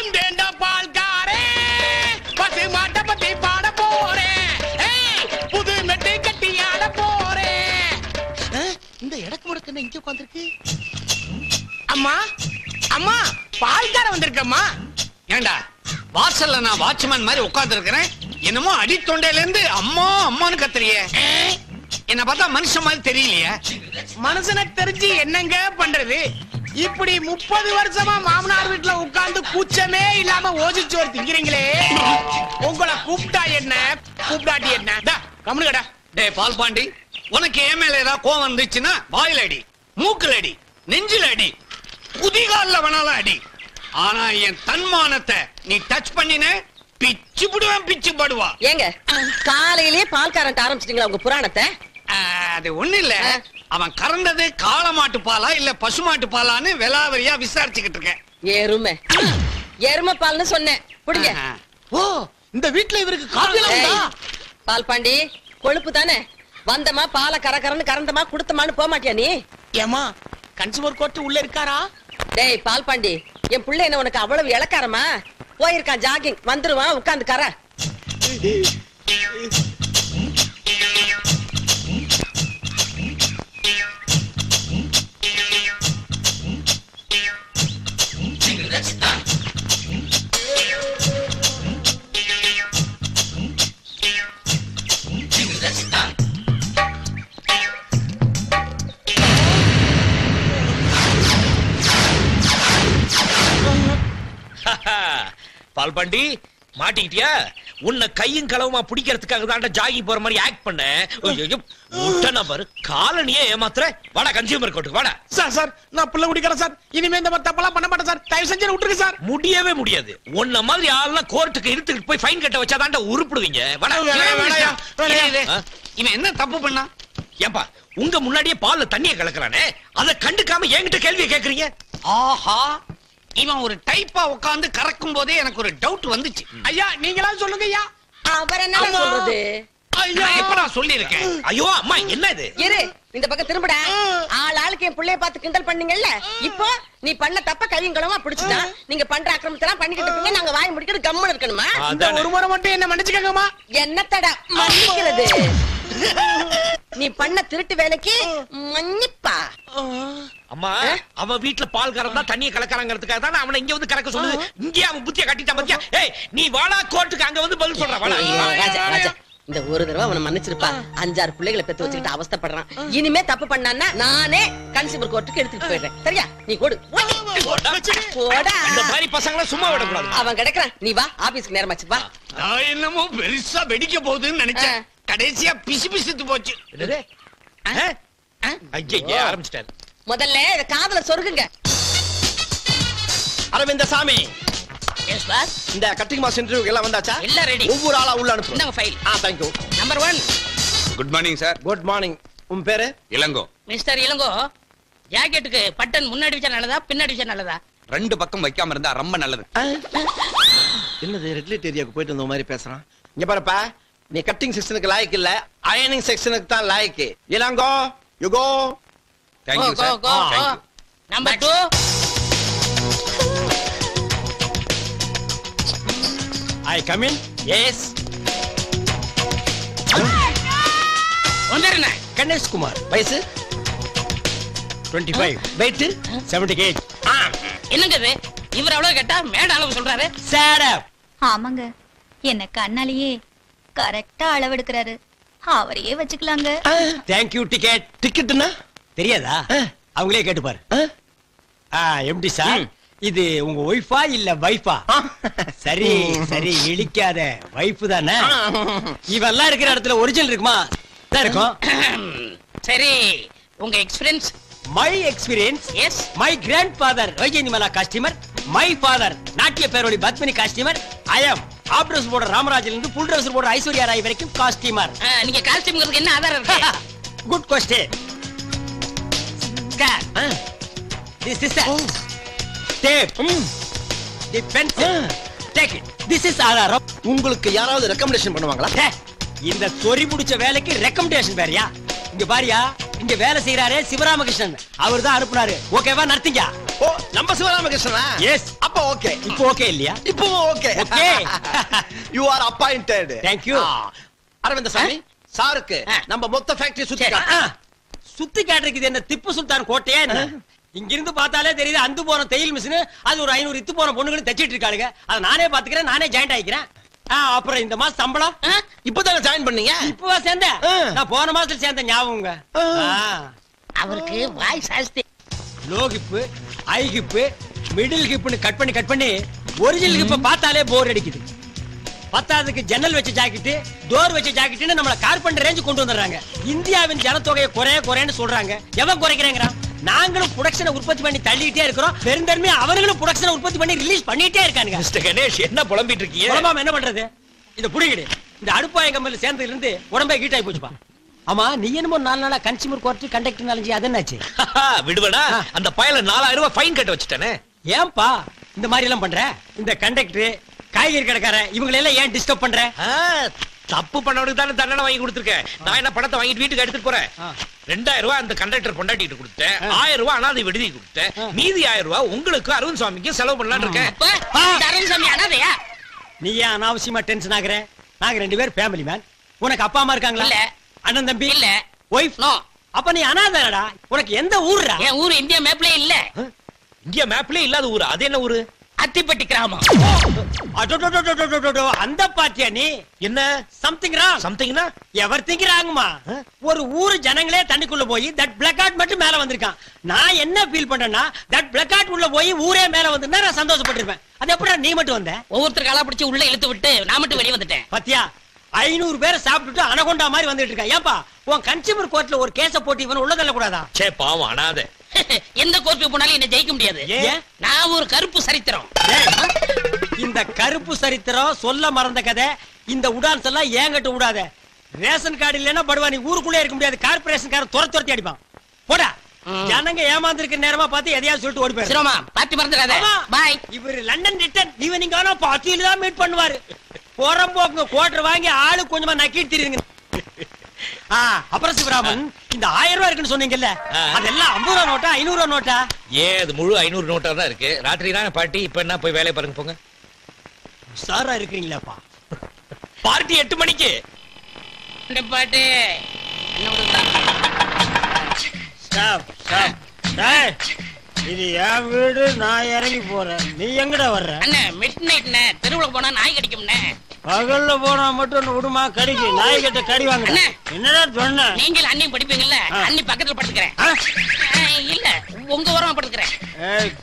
வந்தேண்டா பால்காரே பசு மாட்ட பத்தி பாட போறேன் புது மெட்டு கட்டி ஆட போறேன் இந்த இடக்கு முடக்கு இங்க உட்கார்ந்திருக்கு அம்மா அம்மா பால்கார வந்திருக்கம்மா ஏண்டா வாசல்ல நான் வாட்ச்மேன் மாதிரி உட்கார்ந்து இருக்கிறேன் என்னமோ அடி தொண்டையில இருந்து அம்மா அம்மான்னு கத்துறியே என்ன பார்த்தா மனுஷன் மாதிரி தெரியலையே மனுஷனுக்கு தெரிஞ்சு என்னங்க பண்றது இப்படி 30 வருஷமா மாமனார் வீட்டுல உட்கார்ந்து கூச்சமே இல்லாம ஓசிச்சோறு திங்கிறீங்களே உங்களை கூப்பிட்டா என்ன கூப்பிடாட்டி என்ன கம்முனுடா டேய் பால்பாண்டி உனக்கு ஏன் மேல ஏதாவது கோவம் வந்துச்சுன்னா வாயில அடி மூக்குல அடி நெஞ்சில அடி குதிகால்ல வேணாலும் அடி ஆனா என் தன்மானத்தை நீ டச் பண்ணின பிச்சு புடுவேன் பிச்சு படுவா ஏங்க காலையிலேயே பால்காரன் ஆரம்பிச்சிட்டீங்களா உங்க புராணத்தை அது ஒண்ணு இல்ல அவன் கறந்தது காளமாட்டு பாலா இல்ல பசுமாட்டு பாலான்னு விலாவரியா விசாரிச்சுக்கிட்டு இருக்கேன் எருமை பால்னு சொன்னேன் புடிங்க ஓ இந்த வீட்ல இவருக்கு காப்பியெல்லாம் உண்டா பால் பாண்டி கொழுப்பு தானே வந்தமா பாலை கரகரன்னு கறந்தமா குடுத்தமான்னு போக மாட்டியா நீ ஏமா கன்சூமர் கோர்ட் உள்ள இருக்காரா டேய் பால் பாண்டி என் புள்ள என்ன உனக்கு அவ்வளவு இளக்காரமா போயிருக்கான் ஜாகிங் வந்துருவான் உட்கார்ந்து கர பால்பாண்டி மாட்டிக்கிட்டியா உன்னை கையும் களவுமா பிடிக்கிறதுக்காக தான் ஜாகிங் போற மாதிரி ஆக்ட் பண்ண பாரு காலனியே ஏமாத்துற வாடா கன்சியூமர் கோர்ட்டுக்கு வாடா சார் நான் புள்ள குடிக்கிறேன் சார் இனிமே இந்த மாதிரி தப்பெல்லாம் பண்ண மாட்டேன் சார் தயவு செஞ்சு விட்டுருங்க சார் முடியவே முடியாது உன்ன மாதிரி ஆள்லாம் கோர்ட்டுக்கு இழுத்துக்கிட்டு போய் ஃபைன் கட்ட வச்சாதான்டா உருப்பிடுவீங்க வாடா இவன் என்ன தப்பு பண்ணா ஏன்பா உங்க முன்னாடியே பால்ல தண்ணியை கலக்குறானே அதை கண்டுக்காம என்கிட்ட கேள்வியை கேக்குறீங்க ஆஹா இவன் ஒரு டைப்பா உட்கார்ந்து கறக்கும் போதே எனக்கு ஒரு டவுட் வந்துச்சு ஐயா நீங்களா சொல்லுங்க ஐயா அவர் என்ன சொல்றது ஐயா இப்ப நான் சொல்லி இருக்கேன் ஐயோ அம்மா என்ன இது இரு இந்த பக்கம் திரும்படா ஆளுக்கு என் புள்ளைய பார்த்து கிண்டல் பண்ணீங்கல்ல இப்போ நீ பண்ண தப்ப கையங்களமா பிடிச்சுட்டா நீங்க பண்ற அக்கிரமத்தெல்லாம் பண்ணிக்கிட்டு இருக்கீங்க நாங்க வாய் முடிக்கிறது கம்முன்னு இருக்கணுமா இந்த ஒரு முறை மட்டும் என்ன மன்னிச்சுக்கங்கம்மா என்னத்தடா மன்னிக்கிறது நீ பண்ண திருட்டு வேலைக்கு மன்னிப்பா அம்மா அவன் வீட்டுல பால் கறந்தா தண்ணியை கலக்கறாங்கிறதுக்காக தான் அவனை இங்க வந்து கலக்க சொல்லுது இங்கே அவன் புத்திய கட்டிட்டான் பாத்தியா ஏய் நீ வாடா கோர்ட்டுக்கு அங்க வந்து பதில் சொல்ற வாடா ராஜா இந்த ஒரு தடவை அவனை மன்னிச்சிருப்பா 5-6 பிள்ளைகளை பெத்து வச்சுக்கிட்டு அவஸ்தைப்படுறான் இனிமே தப்பு பண்ணான்னா நானே கன்சியூமர் கோர்ட்டுக்கு எடுத்துட்டு போயிடுறேன் சரியா நீ கொடு போடா இந்த மாதிரி பசங்களை சும்மா விடக்கூடாது அவன் கிடைக்கிறான் நீ வா ஆபீஸ்க்கு நேரமாச்சு வா நான் என்னமோ பெருசா வெடிக்க போகுதுன்னு நினைச்சேன் கடைசியா பிசு பிசுத்து போச்சு ஐயா ஆரம்பிச்சிட்டாரு முதல்ல இத காதுல சொருகுங்க அரவிந்த சாமி எஸ் பாஸ் இந்த கட்டிங் மாஸ் இன்டர்வியூ எல்லாம் வந்தாச்சா எல்லாம் ரெடி ஒவ்வொரு ஆளா உள்ள அனுப்பு இந்தாங்க file thank you number 1 good morning sir good morning உன் பேரு இளங்கோ மிஸ்டர் இளங்கோ ஜாக்கெட்டுக்கு பட்டன் முன்னாடி வச்சா நல்லதா பின்னாடி வச்சா நல்லதா ரெண்டு பக்கம் வைக்காம இருந்தா ரொம்ப நல்லது என்னது ரெட் லைட் ஏரியாக்கு போயிட்டு வந்த மாதிரி பேசுறான் இங்க பாருப்பா நீ கட்டிங் செக்ஷனுக்கு லாயக்கு இல்ல அயனிங் செக்ஷனுக்கு தான் லாயக்கு Ilango you go thank you sir number 2 I come in yes வந்துருங்க கணேஷ் குமார் வயசு 25 weight 70 kg என்னங்க இது இவர் அவ்வளவு கேட்டா மேட அளவு சொல்றாரு சேட் அப் ஆமாங்க என்ன கண்ணாலேயே கரெக்ட்டா அளவெடுக்கறாரு அவரையே வச்சுக்கலாங்க थैंक यू டிக்கெட் டிக்கெட்னா தெரியாதா அவங்களே கேட்டு பாரு எம்டி சார் இது உங்க ஒய்ஃபா இல்ல வைஃபா சரி சரி இழிக்காத வைஃப் தானே இவெல்லாம் இருக்கிற இடத்துல ஒரிஜினல் இருக்குமா இருக்கும் சரி உங்க experience my experience yes my grandfather Vyjayanthimala customer my father நாட்டிய பேரோடி Padmini customer I am of dress போடுற ராமராஜில இருந்து புல் ட்ரெஸ் போடுற ஐஸ்வர்யா ராய் வரைக்கும் கஸ்டமர் நீங்க காஸ்டியூம்ங்கிறதுக்கு என்ன ஆதாரம் இருக்கு good question sir this is a tape the pencil take it this is ஆதாரம் உங்களுக்கு யாராவது ரெக்கமெண்டேஷன் பண்ணுவாங்களா இந்த சொறி முடிச்ச வேலைக்கு ரெக்கமெண்டேஷன் வேறயா இங்க பாரியா இங்க வேலை செய்யறாரே சிவராமகிருஷ்ணன் அவர்தான் அனுப்புனாரு ஓகேவா நடத்திங்க ஓ நம்ம நம்ம சிவராமகிருஷ்ணனா? எஸ். அப்ப ஓகே. இப்போ ஓகே இல்லையா? இப்போ okay. Okay. You are appointed. Thank you. Arvind Swamy சாருக்கு நம்ம மொத்த ஃபேக்டரி சுத்தி சுத்தி காட்டுறது என்ன திப்பு சுல்தான் கோட்டையா என்ன? இங்க இருந்து பார்த்தாலே தெரியுது அந்து போன தையல் மிஷின் அது ஒரு 500 இத்து போன பொண்ணுகளும் தச்சிட்டு இருக்காளுங்க. அத நானே பாத்துக்கிறேன், நானே ஜாயின்ட் ஆயிக்கிறேன். அப்புறம் இந்த மாசம் சம்பளம் இப்பதானே ஜாயின் பண்ணீங்க? இப்பவா சேர்ந்தேன்? நான் போன மாசத்துல சேர்ந்த ஞாபகங்க. அவருக்கு வாய் சாஸ்தி. Low hip, high hip, middle ஹிப்னு கட் பண்ணி ஒரிஜினல் ஹிப்ப பார்த்தாலே போர் அடிக்குது. பத்தாவதுக்கு ஜன்னல் வச்ச ஜாக்கெட், டோர் வச்ச ஜாக்கெட்னு நம்மள கார்பெண்டர் ரேஞ்ச் கொண்டு வந்துறாங்க. இந்தியாவின் ஜனத்தொகையை குறைன்னு சொல்றாங்க. எவன் குறைக்கிறேங்கறான்? நாங்களும் புரொடக்ஷனை உற்பத்தி பண்ணி தள்ளிட்டே இருக்கிறோம். பெருந்தன்மையா அவங்களும் புரொடக்ஷனை உற்பத்தி பண்ணி ரிலீஸ் பண்ணிட்டே இருக்காங்க. மிஸ்டர் கணேஷ் என்ன புலம்பிட்டு இருக்கீங்க? புலம்பாம என்ன பண்றது? இத புடிங்கடி. இந்த அடுப்பாய கம்பெனில சேர்ந்ததுல இருந்து உடம்பே ஹீட் ஆயி போச்சுப்பா. ஆமா, நீ என்னமோ 4 நாளா கன்சியூமர் கோர்ட் கண்டக்டர் நாலஞ்சி அது என்னாச்சு? விடுவடா, அந்த பயல 4000 ரூபாய் ஃபைன் கட்ட வச்சிட்டானே. ஏன்பா இந்த மாதிரி எல்லாம் பண்ற? இந்த கண்டக்டர், காய்கறி கடைக்கார இவங்களை எல்லாம் ஏன் டிஸ்டர்ப் பண்ற? தப்பு பண்ணவனுக்கு தானே தண்டனை வாங்கி கொடுத்துருக்கேன். நான் என்ன பணத்தை வாங்கிட்டு வீட்டுக்கு எடுத்துட்டு போறேன். 2000 ரூபாய் அந்த கண்டக்டர் பொண்டாட்டிட்டு கொடுத்தேன், 1000 ரூபாய் அனாதை விடுதி கொடுத்தேன், மீதி 1000 ரூபாய் உங்களுக்கு அரவிந்த் சுவாமிக்கு செலவு பண்ணலாம்னு இருக்கேன். அரவிந்த் சாமி அனாதையா? நீ ஏன் அனாவசியமா டென்ஷன் ஆகுற? நாங்க 2 பேர் ஃபேமிலி மேன். உனக்கு அப்பா அம்மா இருக்காங்களா? இல்ல. அண்ணன் தம்பி இல்ல. ஒய்ஃப்? நோ. அப்ப நீ அனாதைடா. உனக்கு எந்த ஊர்டா? என் ஊர் இந்தியா மேப்ல இல்ல. இந்தியா மேப்லயே இல்லாத ஊரு. அது என்ன ஊரு? அத்திப்பட்டி கிராமம். அந்த பாத்தியா நீ? என்ன சம்திங் ராங். சம்திங்னா எவர்திங் ராங்மா. ஒரு ஊர் ஜனங்களே தண்ணிக்குள்ள போய் தட் பிளாக் அவுட் மட்டும் மேல வந்திருக்கான். நான் என்ன ஃபீல் பண்றேன்னா தட் பிளாக் அவுட் உள்ள போய் ஊரே மேல வந்திருந்தா நான் சந்தோஷப்பட்டிருப்பேன். அது எப்படா நீ மட்டும் வந்த? ஒவ்வொருத்தர் காலா பிடிச்சு உள்ள இழுத்து விட்டு நான் மட்டும் வெளியே வந்துட்டேன். பாத்தியா, 500 பேரை சாப்பிட்டுட்டு அனகொண்டா மாதிரி வந்துட்டு இருக்கான். ஏன்பா உன் கன்சியூமர் கோர்ட்ல ஒரு கேஸ போட்டு இவன் உள்ள தள்ள கூடாதா? சே பாவம் அனாதை. எந்த கோர்ட்டுக்கு போனாலும் என்ன ஜெயிக்க முடியாது. ஏன்? நான் ஒரு கருப்பு சரித்திரம். இந்த கருப்பு சரித்திரம் சொல்ல மறந்த கதை. இந்த உடான்ஸ் எல்லாம் ஏங்கட்ட விடாத. ரேஷன் கார்டு இல்லன்னா படுவா, நீ ஊருக்குள்ளே இருக்க முடியாது. கார்பரேஷன் கார துரத்தி அடிப்பான். போடா. ஜனங்க ஏமாந்திருக்க நேரமா பார்த்து எதையாவது சொல்லிட்டு ஓடி போயிரு. சிரமா பாட்டி மறந்துடாத. பாய். இவர் லண்டன் ரிட்டர்ன் ஈவினிங் ஆனா பாட்டியில தான் மீட் பண்ணுவாரு. போறம்போக்குங்க குவார்டர் வாங்கி ஆளு கொஞ்சமா நக்கிட்டு தெரியுங்க. அப்புறம் சிவராமன், இந்த 1000 ரூபாய் இருக்குன்னு சொன்னீங்கல்ல, அதெல்லாம் 50 ரூபாய் நோட்டா 500 ரூபாய் நோட்டா? அது முழு 500 நோட்டா தான் இருக்கு. ராத்திரி தானே பார்ட்டி. இப்ப என்ன போய் வேலையை பாருங்க போங்க. சாரா இருக்கீங்களாப்பா? பார்ட்டி 8 மணிக்கு. இந்த பாட்டு ஸ்டாப் ஸ்டாப். டேய், இது என் வீடு, நான் இறங்கி போறேன். நீ எங்கடா வர்ற? அண்ணே மிட் நைட்ண்ணே, தெருவுல போனா நாய் கடிக்கும்ண்ணே. பகல்ல போனா மட்டும் விடுமா கடிக்கு? நாய் கிட்ட கடி வாங்க. என்னடா சொன்ன? நீங்கள் அண்ணி படிப்பீங்கல்ல, அண்ணி பக்கத்துல படுத்துக்கிறேன். இல்ல உங்க ஓரமா படுத்துக்கிறேன்.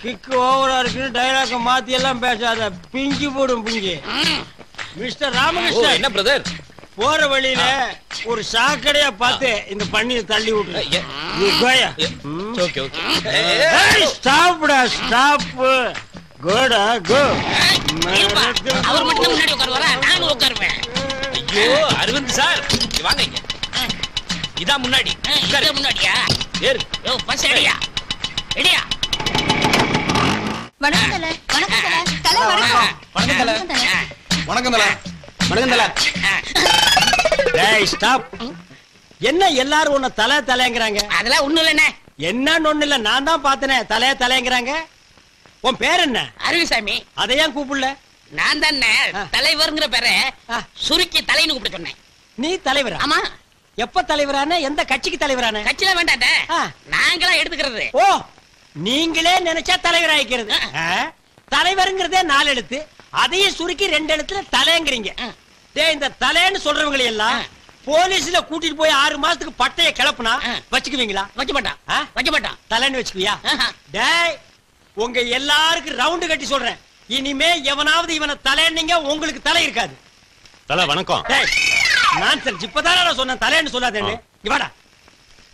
கிக்கு ஓவரா இருக்குன்னு டைலாக மாத்தி எல்லாம் பேசாத, பிஞ்சு போடும் பிஞ்சு. மிஸ்டர் ராமகிருஷ்ணன், என்ன பிரதர்? போற வழியில ஒரு சாக்கடையா பார்த்து இந்த பண்ணியை தள்ளி விட்டு. Okay okay. ஸ்டாப்டா ஸ்டாப். கோடா கோ. அவர் மட்டும் முன்னாடி உட்காருவாரா? நானும் உட்காருவேன். ஐயோ அரவிந்த் சார் வாங்க இங்க. இதான் முன்னாடி. இதான் முன்னாடியா? ஏறு. யோ பஸ் எடியா. எடியா. வணக்கம் தல. வணக்கம் தல. தல வணக்கம். வணக்கம் தல. வணக்கம் தல. வணக்கம் தல. டேய் ஸ்டாப். என்ன எல்லாரும் உன்னை தலை தலைங்கறாங்க? அதெல்லாம் ஒண்ணும் இல்லண்ணே. என்னன்னு ஒண்ணு இல்ல, நான் தான் பார்த்தனே. தலை தலைங்கறாங்க. உன் பேர் என்ன? அரவிசாமி. அதை ஏன் கூப்பிடல? நான் தானே தலைவர்ங்கிற பேரை சுருக்கி தலைன்னு கூப்பிட்டு சொன்னேன். நீ தலைவரா? ஆமா. எப்ப தலைவரான? எந்த கட்சிக்கு தலைவரான? கட்சியில வேண்டாட்டே, நாங்களா எடுத்துக்கிறது. ஓ, நீங்களே நினைச்சா தலைவர் ஆயிக்கிறது. தலைவருங்கிறதே 4 எழுத்து, அதையும் சுருக்கி 2 எழுத்துல தலைங்கிறீங்க. டேய், இந்த தலைன்னு சொல்றவங்களை எல்லாம் போலீஸ்ல கூட்டிட்டு போய் 6 மாசத்துக்கு பட்டைய கிளப்புனா வச்சுக்குவீங்களா? வைக்க மாட்டான். வைக்க மாட்டான். தலைன்னு வச்சுக்குவியா? டேய், உங்க எல்லாருக்கும் ரவுண்டு கட்டி சொல்றேன், இனிமே எவனாவது இவனை தலைன்னீங்க உங்களுக்கு தலை இருக்காது. தல வணக்கம். நான்சென்ஸ். இப்பதானே நான் சொன்னேன் தலைன்னு சொல்லாதேன்னு. இவாடா,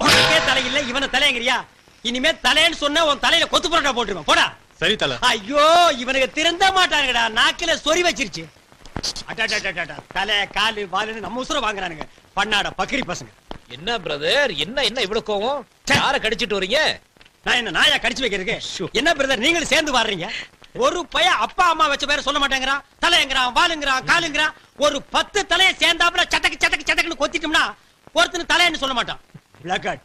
உனக்கே தலை இல்ல, இவனை தலைங்கிறியா? இனிமே தலைன்னு சொன்ன உன் தலையில கொத்து புரோட்டா போட்டுருவேன். போடா. சரி தல. ஐயோ, இவனுக்கு திருந்த மாட்டானுங்கடா. நாக்கில சொறி வச்சிருச்சு. தலை காலு வாலுன்னு நம்ம உசுர வாங்குறானுங்க. பண்ணாட பக்கிரி பசங்க. என்ன பிரதர், என்ன என்ன இவ்வளவு கோவம்? யார கடிச்சிட்டு வரீங்க? நான் என்ன நாயா கடிச்சு வைக்கிறதுக்கு? என்ன பிரதர், நீங்களும் சேர்ந்து வர்றீங்க? ஒரு பைய அப்பா அம்மா வச்ச பேரை சொல்ல மாட்டேங்கிறான். தலைங்கிறான், வாலுங்கிறான், காலுங்கிறான். ஒரு 10 தலையை சேர்ந்தாப்புல சட்டக்கு சட்டக்கு சட்டக்குன்னு கொத்திட்டோம்னா ஒருத்தனு தலைன்னு சொல்ல மாட்டான். Black out.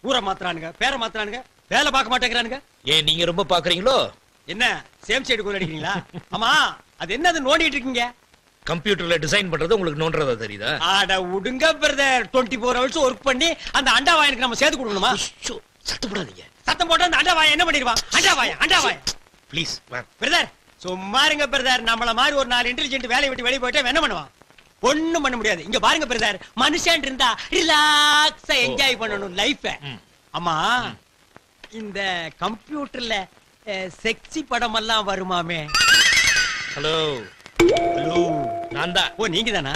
ஊரை மாத்துறானுங்க, பேரை மாத்துறானுங்க, வேலை பார்க்க மாட்டேங்கிறானுங்க. ஏன் நீங்க ரொம்ப பாக்குறீங்களோ? என்ன சேம் சைடு கோல் அடிக்கிறீங்களா? ஆமா அது என்னது நோண்டிட்டு இருக்கீங்க? கம்ப்யூட்டர்ல டிசைன் பண்றது உங்களுக்கு நோன்றதா தெரியுதா? ஆட உடுங்க பிரதர், 24 hours ஒர்க் பண்ணி அந்த அண்டா வாயனுக்கு நம்ம சேர்த்து கொடுக்கணுமா? சத்தம் போடாதீங்க. சத்தம் போட்டு அந்த அண்டா வாயன் என்ன பண்ணிடுவான்? அண்டா வாயன் ப்ளீஸ் பிரதர் சும்மா இருங்க பிரதர். நம்மள மாதிரி ஒரு 4 இன்டெலிஜென்ட் வேலையை விட்டு வெளியே போயிட்டா என்ன பண்ணுவான்? ஒண்ணும் பண்ண முடியாது. இங்க பாருங்க பிரதர், மனுஷன் இருந்தா ரிலாக்ஸா என்ஜாய் பண்ணணும் லைஃப. ஆமா இந்த கம்ப்யூட்டர்ல செக்ஸி படம் எல்லாம் வருமாமே? ஹலோ ஹலோ நான் தான். ஓ நீங்க தானா?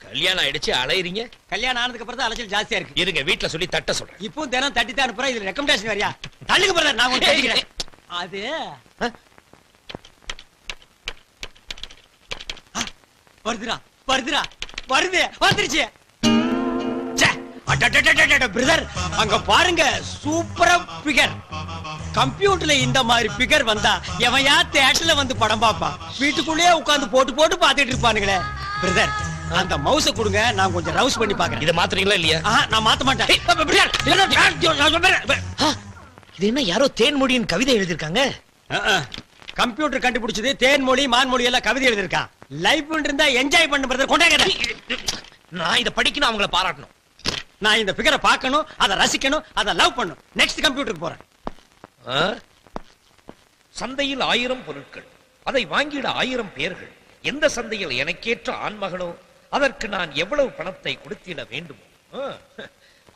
கல்யாணம் ஆயிடுச்சு அலையறீங்க? கல்யாணம் ஆனதுக்கு அப்புறம் தான் அலைச்சல் ஜாஸ்தியா இருக்கு. இருங்க வீட்ல சொல்லி தட்ட சொல்றேன். இப்போ தினம் தட்டி தான் அனுப்புறேன். இதுல ரெக்கமெண்டேஷன் வரியா? தள்ளுங்க பிரதர், நான் உங்களுக்கு கேட்கிறேன். அது வந்துருச்சு. பிரதர் அங்க பாருங்க, சூப்பரா பிகர். கம்ப்யூட்டர்ல இந்த மாதிரி பிகர் வந்தா எவையா தியேட்டர்ல வந்து படம் பாப்பான்? வீட்டுக்குள்ளேயே உட்கார்ந்து போட்டு பாத்துட்டு இருப்பானுங்களே. பிரதர் அந்த மவுஸ கொடுங்க, நான் கொஞ்சம் ரவுஸ் பண்ணி பாக்குறேன். இத மாத்துறீங்களா இல்லையா? நான் மாத்த மாட்டேன். இது என்ன யாரோ தேன்மொழியின் கவிதை எழுதிருக்காங்க? கம்ப்யூட்டர் கண்டுபிடிச்சது தேன்மொழி மான்மொழி எல்லாம் கவிதை எழுதிருக்கான். லைஃப் இருந்தா என்ஜாய் பண்ணு பிரதர். கொண்டாங்க. நான் இத படிக்கணும், அவங்கள பாராட்டணும். நான் இந்த பிகரை பார்க்கணும், அதை ரசிக்கணும், அதை லவ் பண்ணணும். நெக்ஸ்ட் கம்ப்யூட்டருக்கு போறேன். சந்தையில் 1000 பொருட்கள், அதை வாங்கிட 1000 பேர்கள். எந்த சந்தையில் எனக்கேற்ற ஆண்மகனோ அதற்கு நான் எவ்வளவு பணத்தை கொடுத்திட வேண்டுமோ?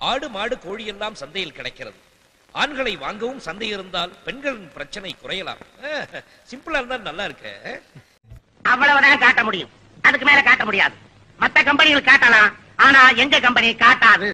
ஆடு மாடு கோழி எல்லாம் சந்தையில் கிடைக்கிறது. ஆண்களை வாங்கவும் சந்தை இருந்தால் பெண்களின் பிரச்சனை குறையலாம். சிம்பிளா இருந்தா நல்லா இருக்கு. அவ்வளவுதான் காட்ட முடியும், அதுக்கு மேல காட்ட முடியாது. மத்த கம்பெனிகள் காட்டலாம், ஆனா எங்க கம்பெனி காட்டாது.